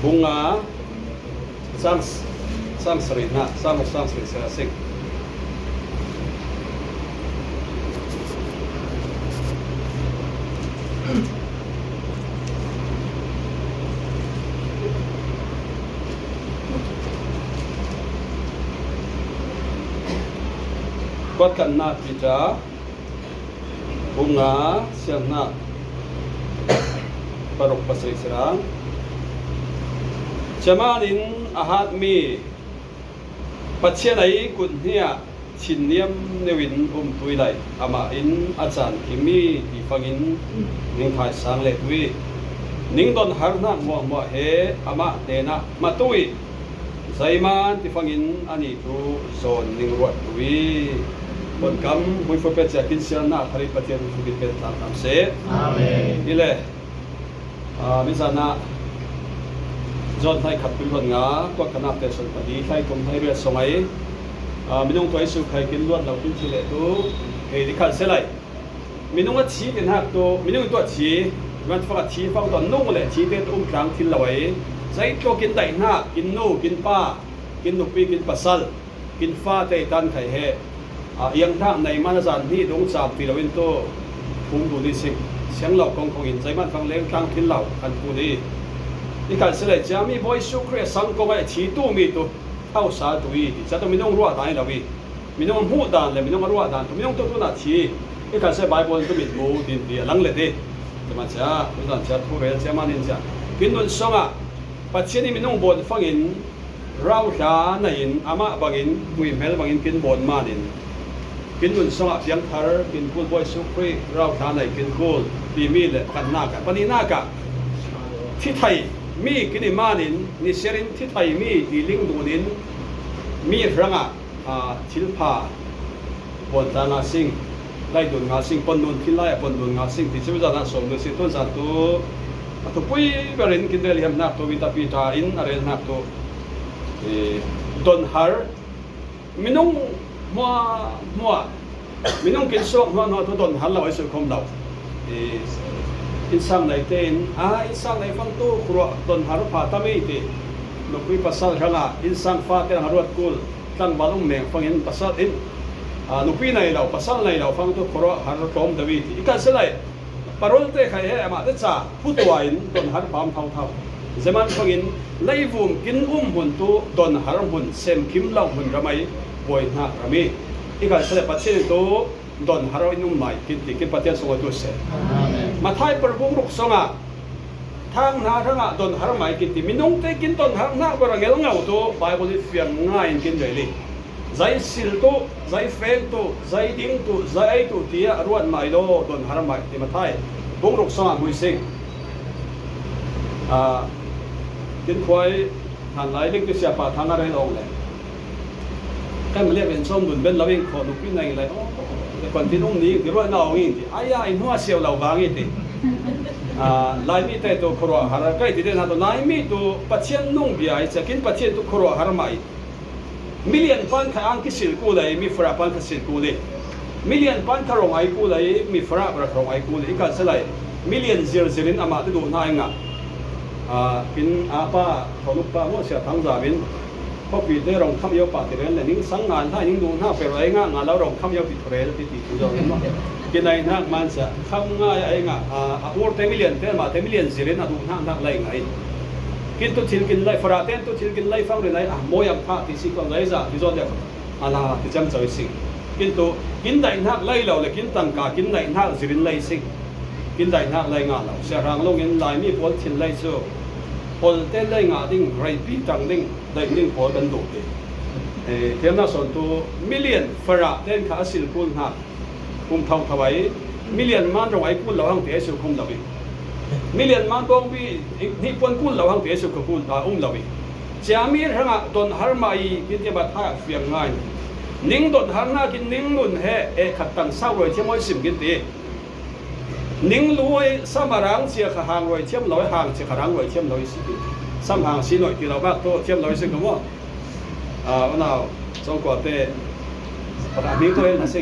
bunga sang srina sang sri sing kuat kan na pita bunga siang na parok pasri serang jamanin ahat mi pathianai kun hnia chinniam newin tuilai ama in achan kimi ti fangin ning thai sang le tui ning don harna mo he ama tena matui zaiman ti fangin ani tu zon ning ruat tui bon kam hui fo pet kin sian na thari pathian fu bi pet tam se amen ile mi sana John thai khat pin hon nga kwa kana te son padi thai kom thai re songai minung toi su khai kin luat lau tin chile tu he di khan selai minung a chi tin hak to minung to chi man fa chi fa to nung le chi te tum tlang thil lawai zai to kin dai na kin nu kin pa kin nu pi kin pasal kin fa te tan khai he yang thang nei man zan ni dong chap pi lawin to phum du ni sing siang lau kong kong in zai man phang leng tlang thil lau kan pu niนี่การเสด็จจะมีบอยสุครีสังกงไอ้ชีตู้มีตัวเท่าสาตุยจะต้องมีน้องรัวดานเรามีน้องหูดานเลยมีน้องรัวดานมีน้องตัวนาทีนี่การเสด็จไบเบิลก็มีมูดินเดียหลังเลยดิจะมาจ้าไม่ต้องจ้าทุเรศจะมานินจ้ากินนุ่นสงอ่ะปัจจุบันนี้มีน้องบนฟังอินเราชาในอินอามาบางอินมุยเมลบางอินกินบนมาดินกินนุ่นสงอ่ะเพียงทาร์กินกูลบอยสุครีเราชาในกินกูลดีมีเลยกันหน้ากันปนีหน้ากันที่ไทยมีกินมานินนิเสรินที่ไทยมีดีลิงดูนินมีรังชิลพาปนตานาสิงไล่ดุนงาสิงปนนุนที่ไล่ปนดุนงาสิงที่ชื่อจานาสมดุสิต้นสัตว์ตุปุยเบรินกินเดลิฮัมนักตัววิตาปีตาอินอะไรนักตัวดอนฮาร์มินุงมัวมินุงกินส่งมัวตัวดอนฮาร์เราไอ้สุขคมเราอินสังในเต้นอินสังในฟังตู้ครัวตนหารุภาตามีติลูกวิปัสสนาช่างอินสังฟ้าเต้นหารุดกุลตั้งบาลุงเมงฟังอินปัสสนาอินลูกวิในเราปัสสนาในเราฟังตู้ครัวหารุตอมดาวิติอีกการเสด็จปารลเตะใครเหมาเตจ่าผู้ตัวอินตนหารุพามเท่าเซมันฟังอินไล่วุ่มกินหุ่นตู้ตนหารุหุ่นเซมคิมเล่าหุ่นระไมบวยนักระมีอีกการเสด็จปัจเจกตู้ดอนฮาร์อินุ่มใหม่กินปฏิเสธตัวเสมาท้ายประบุรุษสงฆ์ทางนาทางดอนฮาร์ใหม่กินที่มินุงเตกินดอนฮาร์นักบริเงลเงาตัวไบเบิลเฟียงง่ายกินใจเลยใจสิลตัวใจเฟลตัวใจดิ้งตัวใจตัวที่รวนไม่โลดอนฮาร์ใหม่ที่มาท้ายบุรุษสงฆ์มุสิงกินควายทางไหนเล็กตัวเสียป่าทางอะไรลงเลยแค่มาเรียกเป็นส้มดุนเป็นเราเองขอลูกพี่ในอะไรก่อนที่น้องนี้ที่รู้ว่าน้องนี่ที่ไอ้หัวเสียวเราบางอีที่ลายมีแต่ตัวครัวหาใกล้ที่เดินหาตัวลายมีตัวปัจเจียนนุ่งเบียร์จะกินปัจเจียนตัวครัวหาไม่มิลเลียนปันขายอังกฤษสิลกูเลยมีฟราปันขสิลกูเลยมิลเลียนปันขารองไอกูเลยมีฟราประรองไอกูเลยอีกการเสลายมิลเลียนเซลล์อามาที่ดูน่าเองกินอาป้าเขาลุกป้าว่าเสียทั้งจามินพอปีเตอร์รองคำยาวปาติเรนเลยนิ่งสังงานถ้านิ่งดูหน้าเปรย์งานแล้วรองคำยาวติดเรนติดติดตัวเนาะกินในนักมันจะคำง่ายไอ้งาวัวเทมิเลียนเทมาเทมิเลียนสิเรนดูหน้านักไล่ไงกินตัวชิลกินไล่ฟราเตนตัวชิลกินไล่ฟังเรื่องไอ้โมยังท่าที่สิคนไล่จ้าที่จอดเดียวอะไรที่จำใจสิ่งกินตัวกินในนักไล่เราเลยกินตังกากินในนักสิเรนไล่สิ่งกินในนักไล่งานเราเสียรังลงเงินไล่มีผลชิลไล่สู้พอเต้นได้งาดิ้งไรปีตังดิ้งได้ดิ้งพอกันดูดิเทียมน่าสนตัวมิลเลียนฟราเต้นขาสิลกุลหักคุมเท่าถวายมิลเลียนมันตรงไอ้กุลเราหังเตะสิลคุมเราอีมิลเลียนมันตรงวินี่ปนกุลเราหังเตะสิลกุลเราอีจามีทั้งตนฮาร์มาอีกินที่บัดท่าเฟียงง่ายนิ่งตนฮาร์นากินนิ่งนุ่นเฮขัดตังเศร้าเลยเที่ยวไม่สิมกินตีนิ่งรวยสมารังเสียขหางรวยเทียมลอยหางเสียขหางรวยเทียมลอยสิสามหางสีหน่อยที่เราบ้าโตเทียมลอยสิก็ว่าวันน่าสองกว่าเตะประดามีตัวเองนะสิ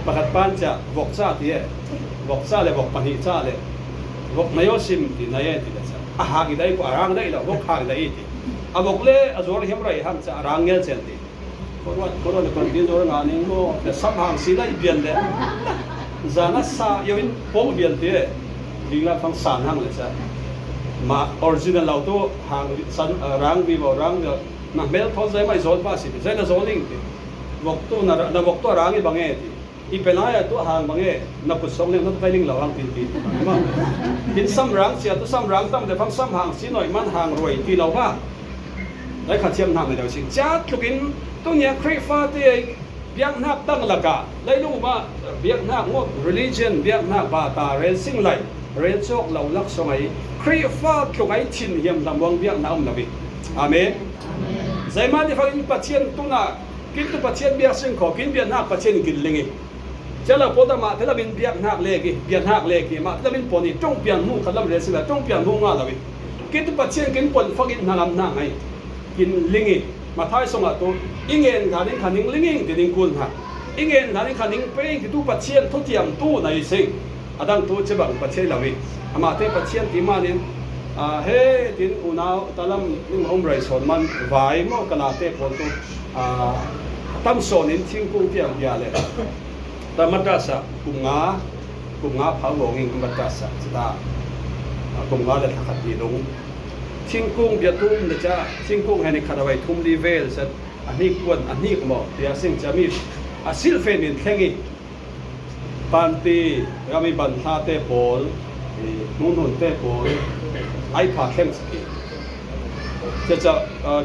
ประกัดปานจะบอกซาที่บอกซาเลยบอกปนิซาเลย วกนายสิมที่นายที่จะอาหารได้ก็อารางได้แล้ววกหางได้ที่วกเล่อจวรเห็นไรห้ามจะอารางเงี้ยเช่นที่คนว่าคนที่จวรงานนี้ก็แต่สัมผัสสิ่งได้เปลี่ยนเลยจานัสซาอยู่in พวกเปลี่ยนที่ดีแล้วฟังสารห้างเลยจ้ะมาออริจินัลเราตัวหางสันรางวิวรางเนี่ยนะเมลทอใจไม่โซนป้าสิใจน่ะโซนลิงที่วกตัวน่ะวกตัวรางนี่บางเงี้ยที่อีเป็นอะไรตัวหางบางเงี้ยนับพุทธสงฆ์เนี่ยนับไปลิงเหล่าหางตีตีมากินซ้ำรางเสียตัวซ้ำรางตั้มแต่ฟังซ้ำหางสีหน่อยมันหางรวยที่เราว่าได้ขัดเทียมทางในเดียวสิจัดลูกินตัวเนี้ยคริฟ้าที่เบียงนักตั้งหลักการได้รู้ว่าเบียงนักงด religion เบียงนักบาตาเรนสิ่งไรเรนโชคเหล่าลักษณะคริฟ้าตรงไอ้ชินเยี่ยมลำวงเบียงนักนบีอาเมนใจมันที่ฟังอินปัจเจียนตัวน่ะกินตัวปัจเจียนเบียงสิ่งขอกินเบียงนักปัจเจียนกินลิงจะเราพูดมาที่เราเป็นเบียงนักเล็กเบียงนักเล็กมาที่เราเป็นปนจงเบียงมุ่งขลังเรนสิ่งละจงเบียงมุ่งงาลบีกินตัวปัจเจียนกินปนฟังอินนักนักไงกินลิงมาท้ายสมัยตัวอิงเงินการนี้ขันนิงลิงที่ดิ้งกุลฮะอิงเงินการนี้ขันนิงเป็นที่ตู้ปัจเจียนทุกอย่างตู้ในสิ่งอาดังตู้จะบังปัจเจียนเหล่านี้อามาเทปัจเจียนที่มาเนี่ยเฮ้ดินอุณาตะลำนิ่งอมไรสอนมันไหวมั่วขนาดเทปนตัวตั้มโซนินทิ้งกุ้งเที่ยงยาเลยแต่มัดรัสะกุ้งงาเผาหลงอิงมัดรัสะสตากุ้งงาเลยทักดีลงทิ้งกุ้งเบียทุ่มนะจ๊ะทิ้งกุ้งให้ในคาราไวทุ่มดีเวลสัตอันนี้ควรอันนี้ก็บอกเดี๋ยวสิ่งจะมีซิลเฟนินแข่งอีปันตีก็มีบันทาเตปอลนุ่นเตปอลไอพาเข้มสกีจะ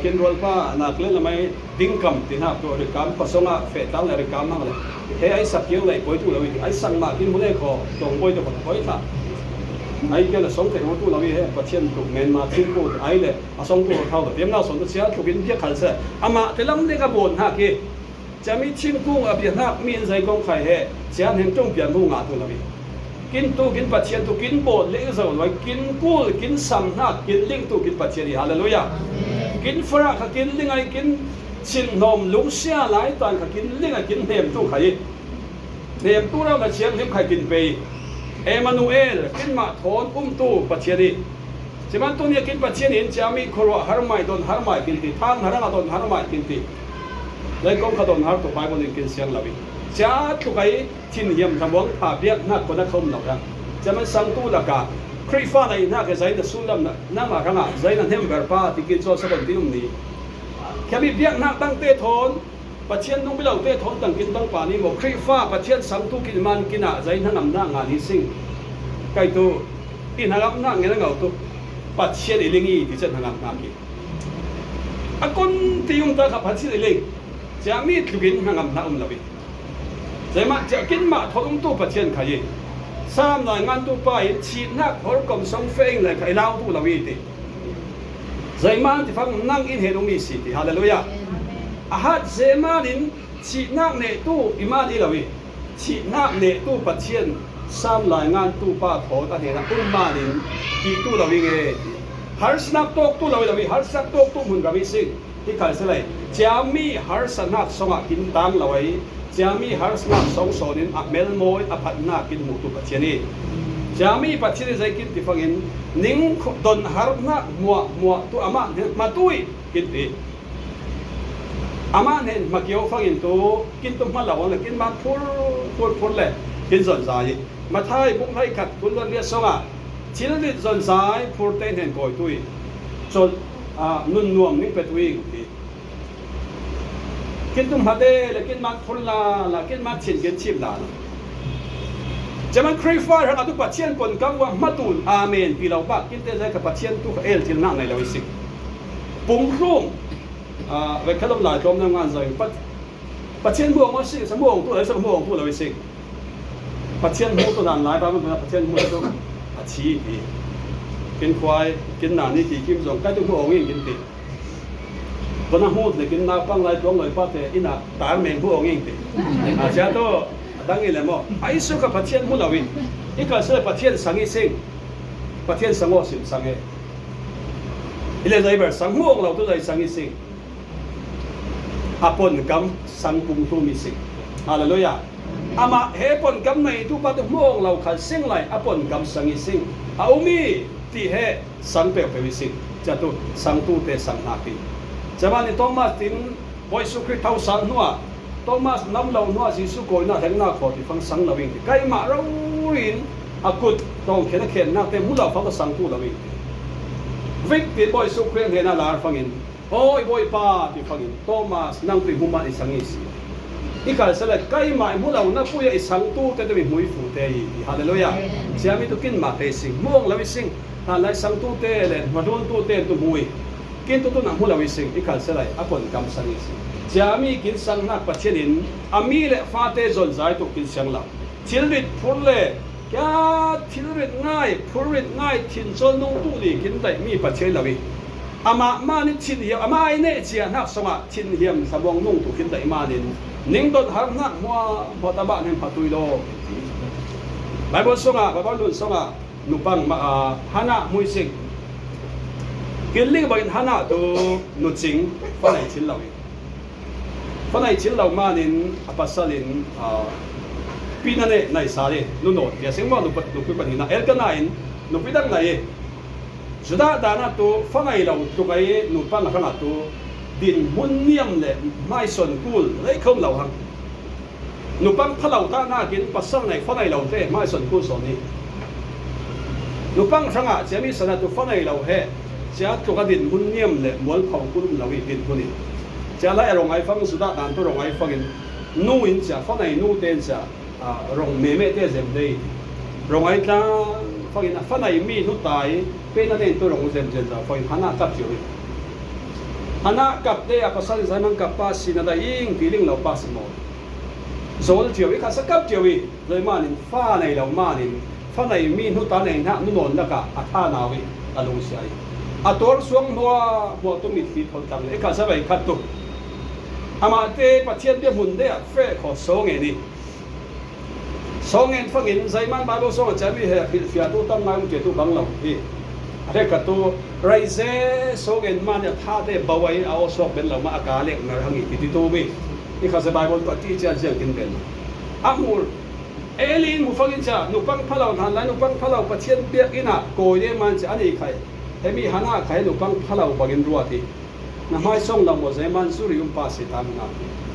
กินรัวป้านักเล่นละไม่ดิ้งกำตินาตัวริกามผสมกับเฟต้าและริกามนั่งเลยเฮ้ไอสักเกี่ยวเลยป่วยตัวเราอีกไอสั่งมากินมื้อนี้ขอตรงป่วยตัวคนป่วยท่าไอ้เกี่ยวกับสองแต่ว่าตัวเราเฮ้ปัจเจียนถูกเงินมาทิ้งกูไอ้เลยสองตัวเท่าแบบเตรียมเราสองตัวเสียถูกกินเพี้ยขันเสียอามาแต่ลำเด็กกระบวนฮะกี่จะมีทิ้งกุ้งเปลี่ยนหักมีใจกองไข่เฮ้เสียเห็นจงเปลี่ยนมูงาตัวเรากินตัวกินปัจเจียนตัวกินโบดเลี้ยงสมุนไพรกินกุ้งกินสัมนักกินลิงตัวกินปัจเจียนฮาเลลูยากินฝรั่งกินลิงไอกินชินนมลุงเสียหลายตอนกินลิงไอกินเห็มตัวไข่เห็มตัวเราแต่เชียงเห็มไข่กินไปเอมานูเอลกินมาทอนตู้ปัจเจียนีใช่ไหมตัวนี้กินปัจเจียนีจะมีครัวฮาร์ไม่โดนฮาร์ไม่กินตีทางฮาร์ไม่โดนฮาร์ไม่กินตีเลยก็ขดนฮาร์ตัวไปบนกินเสียงลาวิจะทุกไอ้ทิ้งเยี่ยมทำวังผาเบียกนักคนนักเขาหนักนะจะมันสังตู้ละกาคริฟ้าในนักใจแต่สุนัขนั่งมาข้างหน้าใจนั้นเห็นแบบป้าที่กินโซ่สักคนที่นุ่มนี้แค่มีเบียกนักตั้งเตะทอนปัจเจียนต้องไปเล่าเตะทอนตั้งกินตั้งป่านี้บอกคริฟ้าปัจเจียนสังตู้กินมันกินอะใจนั้นนำหน้างานนี้สิ่งใกล้ตัวอินหางนั่งเงี้ยนั่งเอาตัวปัจเจียนอิลิงีที่จะหางนั่งกินอาคนที่ยุ่งตาขับปัจเจียนอิลิงจะมีทุกินหางนั่งละบิใจมาจะกินมาทอนตู้ปัจเจียนขายสามหน่วยงานตู้ไปชีนักหัวกลมส่งเฟ้งเลยใครเล่าตู้ละวิติใจมาที่ฟังนั่งอินเหตุมีสิทธิ์ฮาเลลูยาอาหารเซมาลินชีนักเนตู้อิมาดีละวิชีนักเนตู้ปัจเจียนสามหน่วยงานตู้ป้าทอตาเห็นอุมมาลินที่ตู้ละวิเงฮาร์สนักตู้ละวิฮาร์สนักตู้มุนละวิสิที่ขายเสร็จจะมีฮาร์สนักสงักกินตังละวิจะมีฮาร์สนักสองโซนินอักเมลโมยอภัตนากินหมูตุปัจเจนีจะมีปัจเจนีใจกินที่ฟังอินนิ่งดนฮาร์นักมัวตัวอามาตุยกินที่อามาเนี่ยมาเกี่ยวฟังอินตัวกินตัวมาเหล่านั้นกินมาพูดเลยกินส่วนสายมาไทยบุ้งไทยขัดคุณวันเรียสงะชิ้นนี้ส่วนสายพูดเต้นเห็นก่อยตุยจนนุ่นนวมนิ่งไปตุยกินตุ้มฮัดเดลกินมัดทุลลากินมัดชินกินชิมดานจะมันครีฟ้าเราตุปัจเจียนคนกังว่ามาตูนอาเมนปีเราบ้ากินเตะใจกับปัจเจียนตุเอลที่นั่งในเราสิปุ่งครุ่งเวกขนมหลายจอมทำงานใจปัจเจียนบวงมาสิสมองตัวไหนสมองตัวเราสิปัจเจียนมูตัวนั้นหลายไปมันปัจเจียนมูตัวอาชีพกินควายกินหนานี่กี่กินสองใกล้ตัวผู้องค์กินติคนนั้นหูดเลยกินน้ำปังไหลตรงเลยป้าเตอินะตาเมงผู้องค์ติอาเจ้าตัวดังนี้เลยมั้งไอ้สุขปัจเจียนมูเราวินอีกการเสด็จปัจเจียนสังอิสิงปัจเจียนสังวสิสังเออีเลยใจแบบสังม่วงเราตัวใจสังอิสิงอาปนกำสังกุมทุมิสิงฮาเลลูยา ama he pon kam nei tu pa tu mong lau khal sing lai apon kam sangi sing aumi ti he sang pe pe sing cha tu sang tu te sang na pi jamani Thomas tin boy su kri thau sang nuwa Thomas nam lau nuwa Jisu ko na heng na kho ti phang sang lawing ti kai ma ro rin akut tong khena khen na te mula phang sang tu lawing vic ti boy su kri he na lar phangin oi boy pa ti phangin Thomas nang ti huma ni sangi si ikal sala kai ma mula na puya isang tu te mi hui fu te hallelujah siami tu kin ma te sing mong lawi sing ha lai sang tu te le madon tu te tu hui kin tu na mula wi sing ikal sala apon kam sangi si siami kin sang na pachenin ami le fa te zon zai tu kin sang la thilrit phurle kya thilrit ngai phurrit ngai thin zon nong tu li kin dai mi pachen lawi ama mani thin hiam ama ai ne chia nak songa thin hiam sabong nong tu kin dai manin ning dot har na mo ta ba nen patui lo Bible songa Bible lun songa nupang ma hana muising kinling ba hana tu nu ching fa nai chin law manin apasalin pinane nai sare nu no ya singma nu pat nu pi pan hina elkanain nu pidang nai juda dana tu fa nai law tu kai nu pa na khana tu din mun niam le mai son kul lai khom law hang nu pang phalaw ta na kin pasal nai fa nai law te mai son kul son ni nu pang sanga chemi sana tu fa nai law he cha tu ka din mun niam le mol phau kul lawi din kuni cha la rong ai phang suda dan tu rong ai phangin nu in cha fa nai nu ten cha rong me te zem dei rong ai ta phangin fa nai mi nu tai pe na den tu rong zem zen za phangin hana kap chiu hana kap de apasal zaman kap pa sinada ing piling law pas mo zol chiu i kha sa kap chiu i zai manin fa nei law manin fa nei mi nu ta nei na nu non la ka atha na wi alu sai ator suang mo tu mi thi thol tang e ka sa bai khat tu ama te pathian te mun de fe kho song e ni song en phangin zai man ba bo song cha mi he fia tu tam ngai ke tu bang law hi are ka tu raise song en man ya tha de bawai a o sok ben law ma ka lek ngar hangi ti tu mi ni kha sa bible pa ti cha jeng kin ben amur elin mu phangin cha nu pang phalaw han lai nu pang phalaw pathian pe ina ko ye man cha ani khai hemi hana khai nu pang phalaw bagin ruati na mai song la mo zai man suri pa si tam na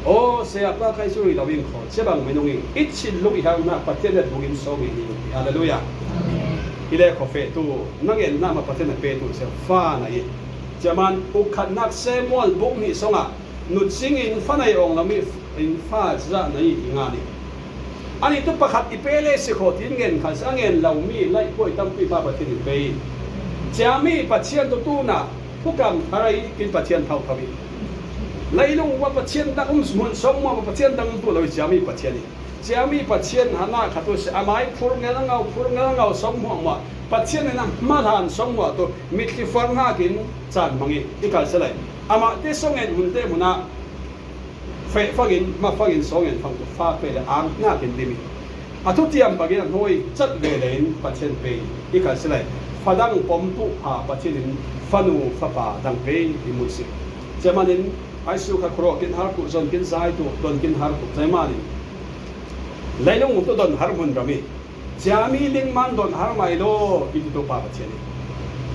o se apa khai suri la wing kho che bang menungi itchin lu i hang na pathian de bugin so mi hallelujah ile ko fe tu nangen na ma pathian pe tu se fa na i jaman u khat nak se mol buk ni songa nu chingin fa nai ong la mi in fa za na i nga ni ani tu pakhat ipele se kho tin ngen kha sangen law mi lai koi tam pi pa pathian pe chami pathian tu na pukam harai kin pathian thau thawi lailung wa pathian da mun som ma pathian dang tu lo chami pathian hana khatu se amai phur ngau som ma pathian na ma han som wa to mitli farna kin chan mangi ikal selai ama te songen mun te muna fe fagin ma fagin songen phang tu fa pe la ang na kin dimi athu tiam bagin hoi chat ve lein pathian pe ikal selai fadang pompu ha pathian fanu fapa dang pe imusi jamanin aisu kha khro kin har ku zon kin zai tu don kin har ku zaimani lailung mu to don har mun rami jami ling man don har mai lo ki to pa pathian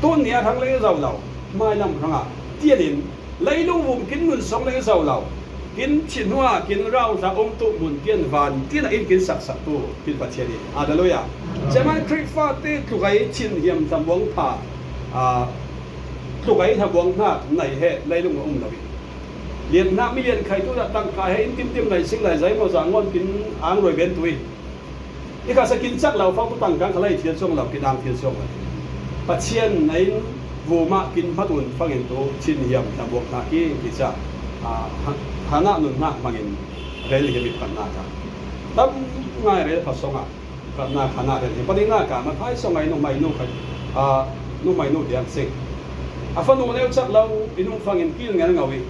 tu nia thang le zau lau mai lam ranga tialin lailung wum kin mun song le zau lau kin chinwa kin rau sa tu mun tian van tin in kin sak sak tu kin pathian ni hallelujah jaman krifa te tu gai chin hiam tam wong pha tu gai tha wong na nai he lailung lawi liền na mi liền khai tu da tang khai he tim tim nai sing lai zai mo za ngon kin ang roi ben tui ika sa kin chak lau phong tu tang kang khalai thian song lau kin ang thian song pathian nai vu ma kin phatun phangin tu chin hiam tam wong na ki cha hana nun na mangin rel ge mi phan na ta tam ngai re pha songa kan na khana re pani na ka ma thai song ai no mai no khai no mai no diam sing afanu ne chak lau inung phangin kil ngal ngawi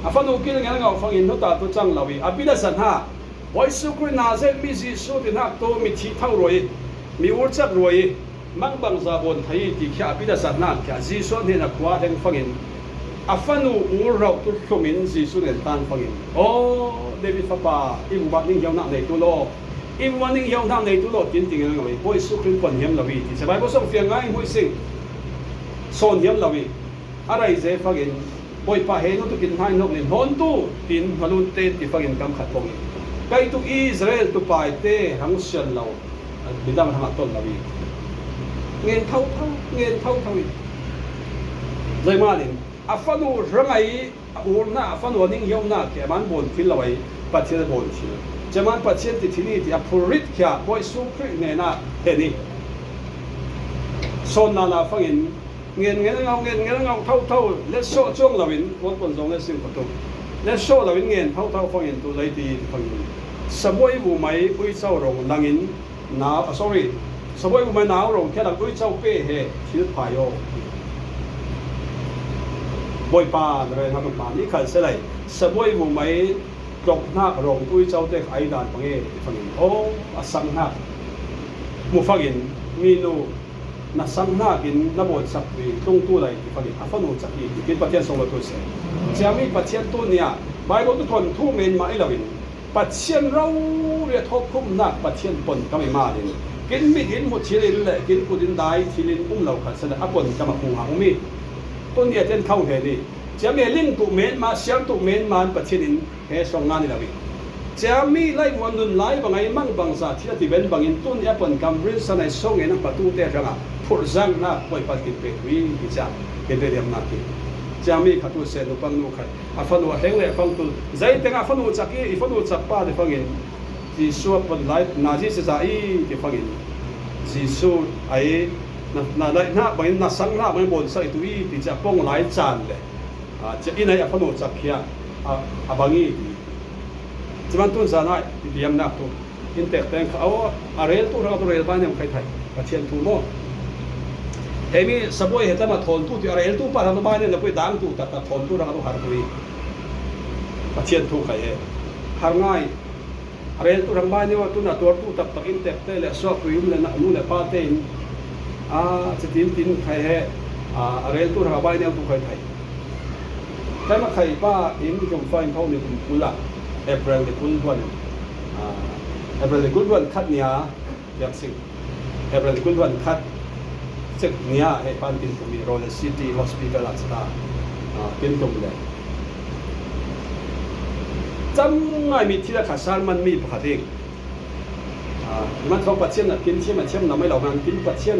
afanu kil ngal ngaw phangin no ta tu chang lawi apida san ha oi su kri na ze mi ji su tin hak to mi thi thau roi mi ur chak roi mang bang za bon thai ti kha apida san na kha ji so ne na kwa heng phangin afanu ur rau tu khomin ji su ne tan phangin o David Fapa im ba ning yong na nei tu lo im wa ning yong na nei tu lo tin ting ngai boy su krin pon hiam lawi ti sabai bo song fiang ngai hoi sing son hiam lawi arai je fagin boy pa he no tu kin hai nok nin hon tu tin halun te ti fagin kam khat pong kai tu Israel tu pai te hang sian lo bidam hang ton lawi ngen thau zai ma nin afanu rangai urna afanu ning yom na ke man bon fil lawai pathian bon chi jaman pathian ti thini ti apurit kya boy su kri ne na he ni son na fangin ngen ngau thau le so chong lawin won pon jong le sim ko to le so lawin ngen thau fangin tu lai ti fangin saboi bu mai ui chau rong langin na sorry saboi bu mai naw rong kya la ui chau pe he thil phayo boy pa rồi ha pa ni khal se lai saboi bu mai dok na rong tui chau te ai dan pange phangin o asang na mu phagin mi no na sang na kin na bo sak wi tung tu lai phagin afanu chaki kin pathian song lo tu se chami pathian tu nia bible tu thon thu men ma ilawin pathian rau le thok khum na pathian pon kamai ma din kin mi din mu thilin le kin kudin dai thilin lo khal se apon kama hu ha miต้นเนี่ยเช่นเข้าเห็นนี่จะมีลิงตุเมนมาเสียงตุเมนมันปัจจินเฮสองงานนี่ละวิจะมีไล่วันนุนไล่บางไงมั่งบางสัตว์ที่ที่เป็นบางอินต้นเนี่ยเป็นกำริสในส่งเงินประตูเตะจังอ่ะผู้จังน่ะป่วยปัจจินเป็ดวิ่งที่จะเป็นเรื่องนักที่จะมีขัดตัวเส้นอุปนุขัดอาฟันูเฮงเลยฟังตุลใจแต่งอาฟันูจักรีอาฟันูจับป้าที่ฟังอินจีซูเป็นไล่นาจีเสียใจที่ฟังอินจีซูไอน่าได้น่าบางน่าสังน่าบางบนใส่ตัวอีที่จะป้องหลายจานเลยจะอินให้อภัยจักเขียบางอีจะมันตุนสานายที่เดียมนักตัวอินเตอร์เทนเขาอะไรตัวเราตัวเรลบ้านยังใครไทยประเทศทูโม่เฮมีสบายเหตุมาทนตัวที่อะไรตัวป่าทางบ้านเนี่ยเราไปดังตัวแต่ทนตัวเราตัวหาตัวประเทศทูใครหาง่ายอะไรตัวทางบ้านเนี่ยว่าตัวน่ะตัวตักอินเตอร์เทนเลยสอบวิมเลยนะนู่นเลยป้าเต้นจะตินใครเหอะไรตัวทางบ้านเนี่ยตัวใครไทยแต่มาใครป้าอินที่จงไฟเขาเนี่ยกุละเอเปรลเดกุลวันเอเปรลเดกุลวันคัดเนี่ยแบบสิ่งเอเปรลเดกุลวันคัดซึ่งเนี่ยให้ปานกินตรงนี้โรเลซิตี้ฮอสพิทอลสตาร์กินตรงเลยจำง่ายมีที่ละขัดสารมันมีปกติมันเขาปัจเจียนกินเชี่ยมันเชี่ยมันไม่เหล่ามันกินปัจเจียน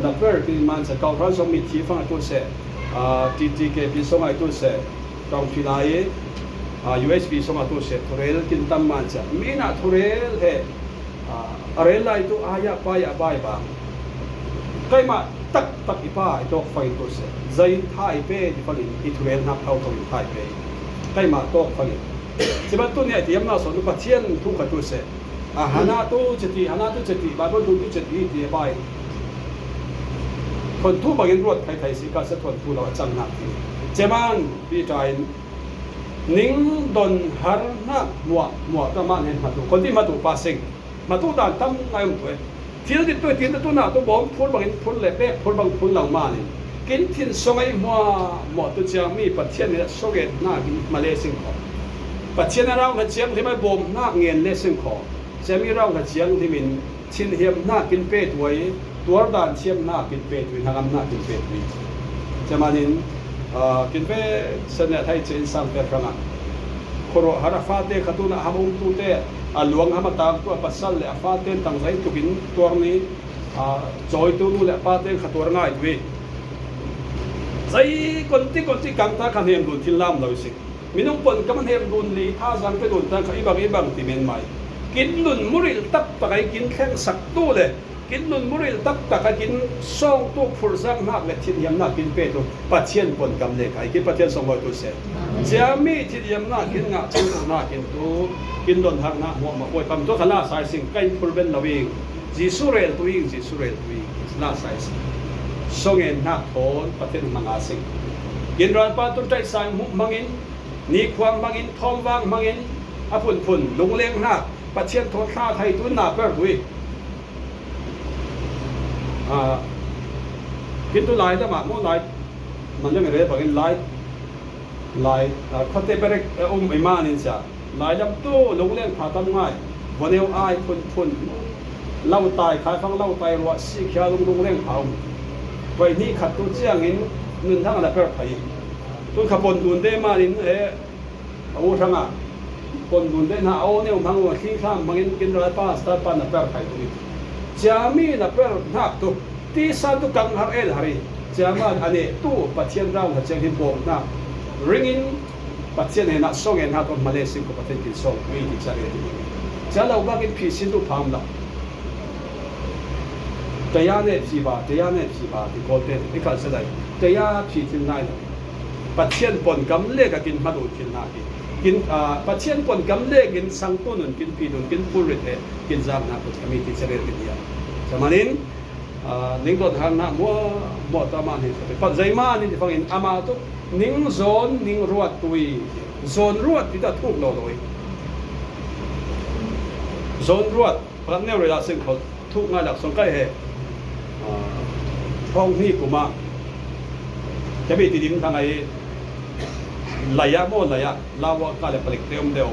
นับเพื่อกินมันจะเการ้อนสมิที่ฟังตัวเสทีเกพิสมัยตัวเสตองฟิลายUSB สมัยตัวเสทุเรลกินตั้มมันจะมีน่ะทุเรลเฮอะไรไล่ตัวอายะไปอะบายบางใครมาตักอีป้าไอตัวไฟตัวเสใจท้ายเป้ที่ฟังอีทุเรลนับเท่าตัวท้ายเป้ใครมาตัวฟังสิบันตัวเนี่ยที่ยำน่าสนปัจเจียนทุกข์ตัวเสฮานาตัวเจติฮานาตัวเจติบาบตัวเจติที่ไปคนทุกบางอย่างรวดไทยสิกาสะทนทุเราจังหนักเจมันปีใจนิ่งดนฮาร์นักมัวประมาณเห็นมาตัวคนที่มาตัวปาสิงมาตัวด่านตั้มไงมันตัวที่เราติดตัวหน้าตัวบอมพูดบางอย่างพูดเล็บพูดบางพูดเหล่ามาเนี่ยกินทิ้งส่งไอ้มัวตัวเจ้ามีปัจเจียนเนี่ยส่งเงินหน้ากินมาเลสิงขอปัจเจียนเราเนี่ยเจียงที่ไม่บอมหน้าเงินเลสิงขอจะมีเราเนี่ยเจียงที่มันชินเหียมหน้ากินเป็ดไว้ตัวด่านเชี่ยมหน้ากินเป็ดไว้ทางอำนาจกินเป็ดไว้จะมาเนี่ยกินเป็ดเสนอให้เจนสังเกตครั้งนั้นโคโรฮาราฟาเตขัตุนะฮามุงตุเตหลวงฮามาตามตัวปัสสัลเลฟาเตตั้งใจตุกินตัวนี้จอยตัวนู้นเลฟาเตขัตัวง่ายด้วยใจคนที่กังตาคันเฮมดุนที่ลามเราสิมีน้องปนกับมันเฮมดุนลีท่าสังไปดุนตั้งอีบางที่เมนใหม่กินดุนมุริลตับตะไคกินแข้งสักตู้เลยกินนุนมุริลตับตะกินซ่องตัวฟูร์ซังนักและที่ยำนักกินเป็ดตัวปัจเจียนปนกำเล็กไอ้กินปัจเจียน200ตัวเศษจะมีที่ยำนักกินงาชิ้นตัวนักกินตัวกินโดนทางนักหัวมาป่วยปั๊มตัวขนาดสายสิ่งใกล้พูดเป็นละวิ่งจีสุเรลตัววิ่งน่าสายสิ่งส่งเงินนักโอนประเทศมังอาสิ่งกินร้านปลาตุ้งใจสายมุกมังอินนี่ความมังอินทอมวางมังอินอพุ่นลงเลี้ยงนักปัจเจียนโทษข้าไทยตัวหน้าเปิดด้วยกินตัวลายแต่หมาโม่ลายมันยังไม่เรียบร้อยลายเขาเตะไปเรียกไอ้มานี่จ้ะ หลายลำตู้ลงเล่นผ่าตันง่ายวันเอวอายคนเล่าตายขายฟังเล่าตายรัวสีเขียวลงเล่นเผาไว้นี่ขัดตัวเจียงเงินทั้งอะไรเพื่อไผ่ตัวขับบนดุนได้มาดินเอาทั้งอ่ะบนดุนได้นะเอาเนี่ยพังว่าขี้ข้ามพังกินอะไรป้าสตาร์ปันเพื่อไผ่ตัวนี้จามีนะเพื่อนักตัวที่สันตุกังหาหารีจามาอันนี้ตู้ปัจเจียนเราหัดเจียงที่บอกนะริงอินปัจเจียนเห็นนะส่งเห็นนะตัวมาเลเซียก็ปัจเจียนกินส่งวิ่งที่จะเรียนจะเราบ้ากินพิสินตุพามละแต่ยาเนี่ยสีบาที่โคเทนที่การแสดงแต่ยาพิสินไหนปัจเจียนปนกำเล่กับกินมาดูกินนากินปัจเจียนปนกำเล่กินสังตุนุนกินปีนุนกินปูริเตกินจามนาปุตมีที่จะเรียนกันยาสมัยนี้นิ่งตัวทางน้ำมัวตามันเห็นปัจจัยมานี่ฟังเห็นอามาตุนิ่งโซนนิ่งรวดตุยโซนรวดที่จะทุกเราเลยโซนรวดพระเนี่ยเวลาซึ่งเขาทุกงานหลักสงใกล้เหตุท้องนี่กูมาจะมีติดิมทางไอ้ระยะโม่ระยะลาวกาเลปลิกเตมเดียว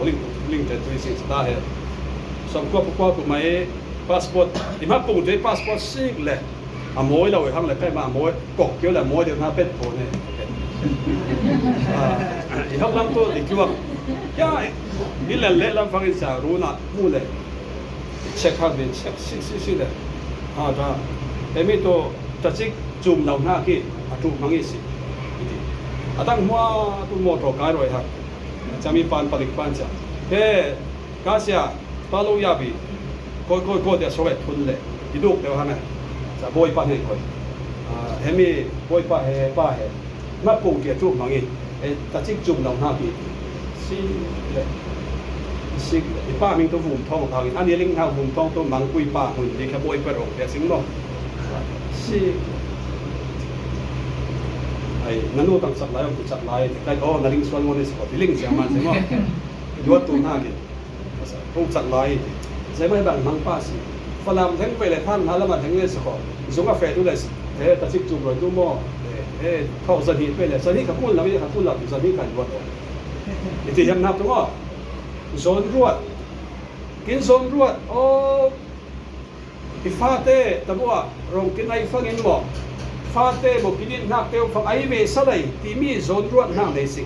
ลิงเตตุยสิสตาเหตุสมควบกูไม่พาสปอร์ตที่มาปุ่งใจพาสปอร์ตซิกเลยอโมยเราอีกครั้งเลยใกล้มาอโมยกเกี่ยวเลยโมยเดี๋ยวน่าเป็นโผล่เนี่ยอีกครั้งลำตัวอีกช่วงย่านี่แหละเละลำฟังอิสารู้นะมูเลยเช็คฮาร์ดเช็คซิเลยจ้าแต่ไม่ตัวจะจิกจุ่มเราหน้ากี้ถูกมังอีสิตั้งหัวตัวโมโตกายรอยครับจะมีปานปลิกปานจ้ะเฮ้กาเซียตาลูยาบีก็เดี๋ยวสวัสดิ์ทุนเลยที่ดูเดี๋ยวฮะนะจะบอยป้าให้คนเห็นมีบอยป้าให้มาปุ่งเกี่ยวจุ่มมังอีแต่จิกจุ่มเราหน้ากี้สิเลยป้ามีตัวหุ่มทองทางอันนี้ลิงทางหุ่มทองตัวมังกุยป้าหุ่นดีแค่บอยไปรองแต่สิ่งนอกสิไอ้นั่นนู่นตั้งสักหลายองค์สักหลายใกล้นั่นลิงส่วนวันนี้สิลิงเสียมันใช่ไหมดูตัวหน้ากินองค์สักหลายใช่ไหมบางมังป้าสิฝรั่งทั้งไปเลยท่านฮาละมาทั้งเลยสิเขาส่งกาแฟตัวเลยแต่จิกจุ่มเลยตัวหม้อเข้าสถิตไปเลยสถิตขับพุ่นเราไม่ได้ขับพุ่นหลับสถิตกันวัดอีกทียังนับตัวว่าโซนรวดกินโซนรวดโอ้ที่ฟาเต้แต่ว่าเรากินไอ้ฟังอินบอกฟาเต้บอกกินนักเตียวฟังไอ้เวสอะไรที่มีโซนรวดนั่งได้สิ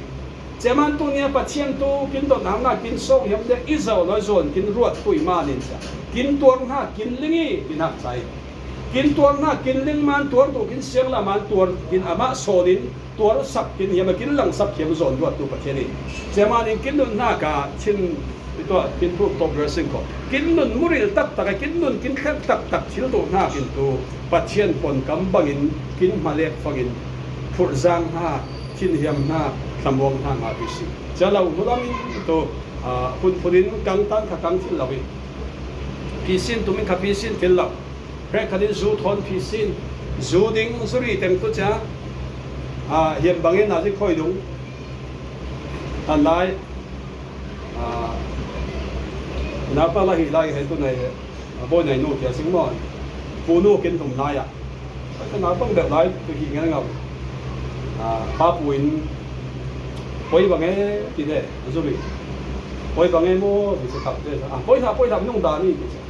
เจ้ามันตัวเนี้ยปัจเจียนตัวกินตัวน้ำน่ากินส่งยังได้อิสราเอลโซนกินรวดตุยมานินจ้ะกินตัวหน้ากินลิงกินนักใจกินตัวหน้ากินลิงมันตัวกินเสียงละมันตัวกินอามาโซดินตัวสับกินยังมากินหลังสับเขียมโซนรวดตัวปัจเจียนเจ้ามันกินตัวหน้ากาชินตัวกินพวกตัวเบอร์ซิงก็กินนุ่นมุริลตักตักกินนุ่นกินแค่ตักชิลตัวหน้ากินตัวปัจเจียนปนกำบังอินกินมาเล็กฟังอินฟุตจางหน้าชินเฮียมหน้าสมองหน้ามาพิสิจะเราบุรามีตัวคุณดินกังตันกังที่เราพิสินตัวมันขับพิสินที่เราแรกขัดินจูทอนพิสินจูดิ้งสุริเต็มตัวจ้าเฮียมบังอินอาจจะคอยดูอันไรนับไปละหิไลเห็นตัวไหนบ่อยไหนนู่นเกี่ยสิ่งมั่วปูนู่กินถุงนายก็นับต้องแบบไรตัวหิ้งงั้นครับป้าปูอินปอยบางแง่กินได้รู้ไหมปอยบางแง่โม่ดิฉันขับได้ปอยทำนุ่งดานี่ดิฉัน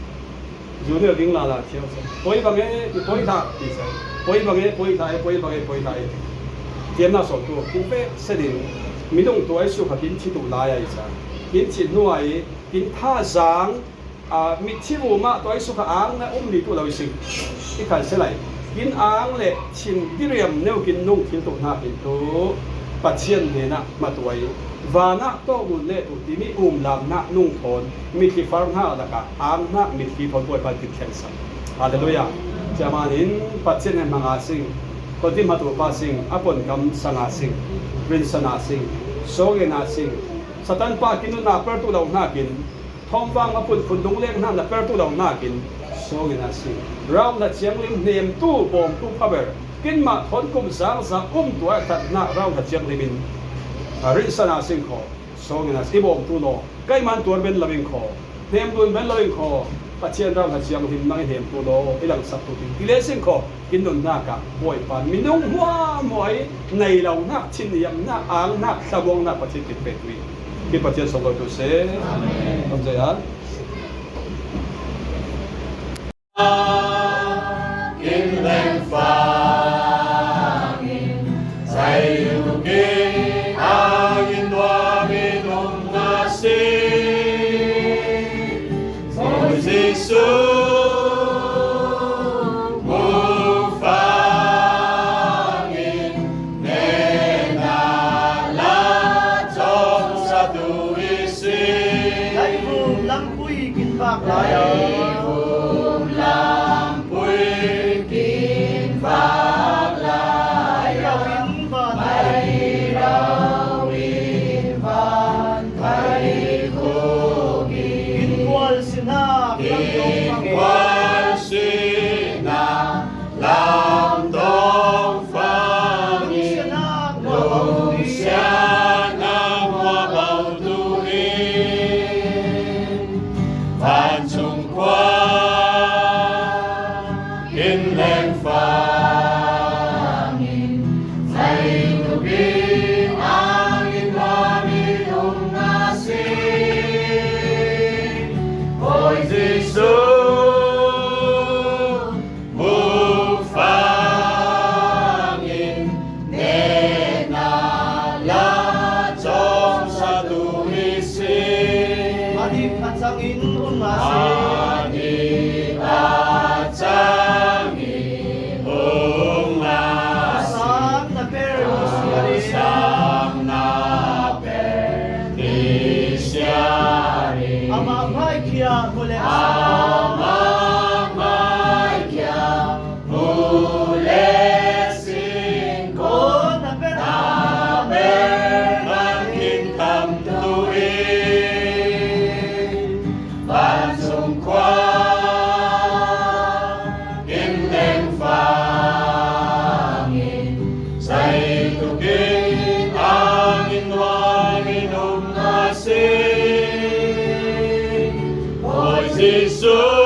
อยู่เนี่ยดิ้งลาเที่ยวปอยบางแง่ปอยทำดิฉันปอยบางแง่ปอยทำเทียมน่าสนตัวกินเฟ้เสด็จมีต้องตัวไอ้สุขกินชิตุลายอีจ้ะกินชิดหน่วยกินท่าจางมีชิบุมาตัวไอ้สุขอ่างนะดีตัวเราสิที่ขันเสลายกินอ่างเละชินดิเรียมเนี่ยกินนุ่งกินตุหน้ากินตัวปัจเจียนเนี่ยนะมาตัวไอ้วานะโตบุญเละตุที่มีลำนะนุ่งทนมีที่ฟังหน้าละกะอ่างนะมีที่พอตัวไปติดแขนสันฮาเลลูยาจะมาเห็นปัจเจียนในมังอาสิงคนที่มาตัวป้าสิงอปนกำสังอาสิงวินสนาสิงโซเกนาสิงสตันป้ากินนู่นนาเปิดตัวเราหน้ากินท้องฟังอปนฝุ่นดงเล็กนั่นละเปิดตัวเราหน้ากินโซเกนาสิงเราละเชียงลิมเนียมตู้บอมตู้พับเบอร์กินมาทนกุมสางสังตัวตัดหน้าเราละเชียงลิมินริสนาสิงขอโซเกนาสิบอมตู้โลใกล้มันตัวเป็นละวิงขอเนียมตัวเป็นละวิงขอปัจเจียนเราละเชียงลิมนั่งเนียมตัวโลอีหลังสับตัวที่เลสิงขอกินนุ่นหน้ากะบ่อยปานมีนุ่งหัวหมอยในเราหน้าชินยำหน้าอ่างหน้าสะวงหน้าปัจจิตเป็ดวี ki pathian song tu se amen am jaya in leng fangin sai lu ke angin wa minum nasi Ôi Giêsu mu phangin nên la trong sa tu isi Lai vùng lam quy kinh bạc lại vùng lam quy kinh bạc lại Rau in và Mày rau in van thầy khô in qual sina Kinh quan sina làm đông phang in Lung xa nam hoa bầu tu in Phan chung qua in leng phang in Say tu bin angin maminum nasi Ôi Giêsu mu phangin nên la trong sa tu isi Adik at sangin unmasi Ani at sangin umasi Asam na perus yari Sang na perdisyari Ama bhai kia boleh Amang may kya mulesin ko na Naber makin kam tuwin Bansong kwa in leng fangin Say tugin angin wangin umasin Ôi Giêsu